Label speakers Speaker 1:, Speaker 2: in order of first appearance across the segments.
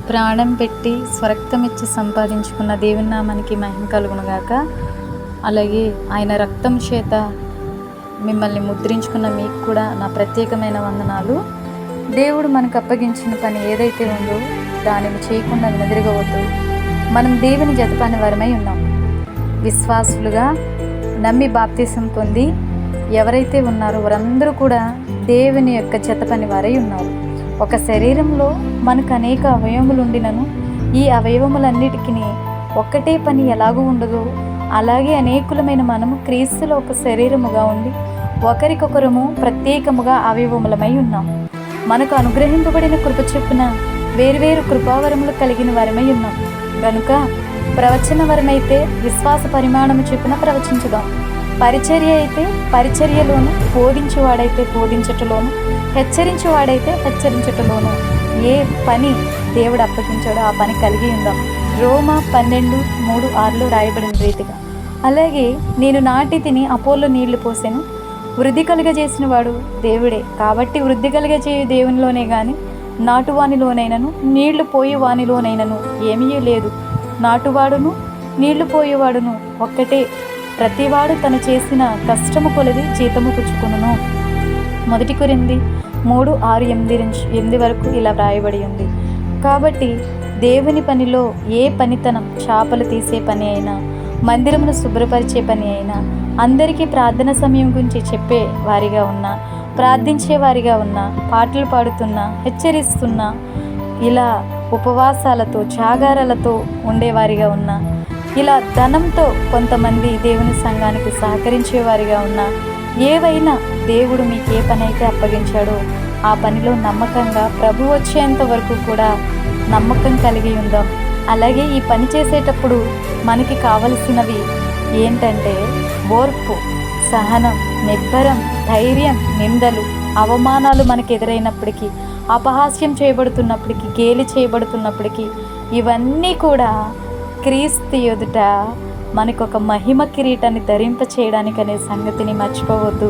Speaker 1: ప్రాణం పెట్టి స్వరక్తమిచ్చి సంపాదించుకున్న దేవుని నామానికి మహిమ కలుగునుగాక. అలాగే ఆయన రక్తం చేత మిమ్మల్ని ముద్రించుకున్న మీకు కూడా నా ప్రత్యేకమైన వందనాలు. దేవుడు మనకు అప్పగించిన పని ఏదైతే ఉందో దానిని చేయకుండా వెనుదిరగవద్దు. మనం దేవుని జతపని వారమై ఉన్నాం. విశ్వాసులుగా నమ్మి బాప్తిసం పొంది ఎవరైతే ఉన్నారో వారందరూ కూడా దేవుని యొక్క జతపని వారై ఉన్నారు. ఒక శరీరంలో మనకు అనేక అవయవములు ఉండినను ఈ అవయవములన్నిటికీ ఒక్కటే పని ఎలాగూ ఉండదో అలాగే అనేకులమైన మనము క్రీస్తులో ఒక శరీరముగా ఉండి ఒకరికొకరము ప్రత్యేకముగా అవయవములమై ఉన్నాం. మనకు అనుగ్రహింపబడిన కృప చొప్పున వేరువేరు కృపావరములు కలిగిన వరమై ఉన్నాం. కనుక ప్రవచన వరమైతే విశ్వాస పరిమాణము చొప్పున ప్రవచించుదాం. పరిచర్య అయితే పరిచర్యలోను, బోధించువాడైతే బోధించటలోను, హెచ్చరించువాడైతే హెచ్చరించటలోను ఏ పని దేవుడు అప్పగించాడో ఆ పని కలిగి ఉందాం. రోమా 12:3-6 రాయబడిన రీతిగా. అలాగే నేను నాటి తిని అపోలో నీళ్లు పోసెను, వృద్ధి కలుగజేసిన వాడు దేవుడే. కాబట్టి వృద్ధి కలుగజేయు దేవునిలోనే కానీ నాటువానిలోనైనను నీళ్లు పోయి వానిలోనైనను ఏమీ లేదు. నాటువాడును నీళ్లు పోయేవాడును ఒక్కటే. ప్రతివాడు తను చేసిన కష్టము కొలది జీతము పుచ్చుకొనును. 1 కొరింథీ 3:6-8 వరకు ఇలా వ్రాయబడి ఉంది. కాబట్టి దేవుని పనిలో ఏ పనితనం, చేపలు తీసే పని అయినా, మందిరమును శుభ్రపరిచే పని అయినా, అందరికీ ప్రార్థన సమయం గురించి చెప్పే వారిగా ఉన్నా, ప్రార్థించే వారిగా ఉన్నా, పాటలు పాడుతున్నా, హెచ్చరిస్తున్నా, ఇలా ఉపవాసాలతో జాగారాలతో ఉండేవారిగా ఉన్నా, ఇలా ధనంతో కొంతమంది దేవుని సంఘానికి సహకరించేవారిగా ఉన్నా, ఏవైనా దేవుడు మీకు ఏ పని అయితే అప్పగించాడో ఆ పనిలో నమ్మకంగా ప్రభు వచ్చేంత వరకు కూడా నమ్మకం కలిగి ఉందాం. అలాగే ఈ పని చేసేటప్పుడు మనకి కావలసినవి ఏంటంటే ఓర్పు, సహనం, నిబ్బరం, ధైర్యం, నిందలు, అవమానాలు మనకు ఎదురైనప్పటికీ, అపహాస్యం చేయబడుతున్నప్పటికీ, గేలి చేయబడుతున్నప్పటికీ ఇవన్నీ కూడా క్రీస్తు ఎదుట మనకొక మహిమ కిరీటాన్ని ధరింప చేయడానికి అనే సంగతిని మర్చిపోవద్దు.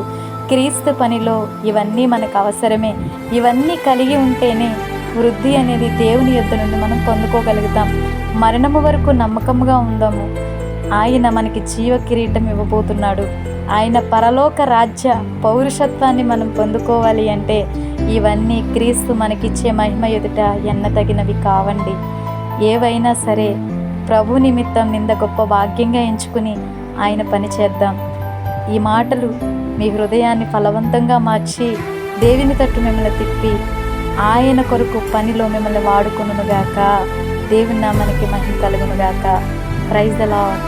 Speaker 1: క్రీస్తు పనిలో ఇవన్నీ మనకు అవసరమే. ఇవన్నీ కలిగి ఉంటేనే వృద్ధి అనేది దేవుని యొద్ద నుండి మనం పొందుకోగలుగుతాం. మరణము వరకు నమ్మకంగా ఉందాము. ఆయన మనకి జీవ కిరీటం ఇవ్వబోతున్నాడు. ఆయన పరలోక రాజ్య పౌరుషత్వాన్ని మనం పొందుకోవాలి అంటే ఇవన్నీ క్రీస్తు మనకిచ్చే మహిమ ఎదుట ఎన్నతగినవి కావండి. ఏవైనా సరే ప్రభు నిమిత్తం నింద గొప్ప భాగ్యంగా ఎంచుకుని ఆయన పని చేద్దాం. ఈ మాటలు మీ హృదయాన్ని ఫలవంతంగా మార్చి దేవుని తట్టు మిమ్మల్ని తిప్పి ఆయన కొరకు పనిలో మిమ్మల్ని వాడుకొనుగాక. దేవుని నామానికి మహిమ కలుగునుగాక. Praise the lord.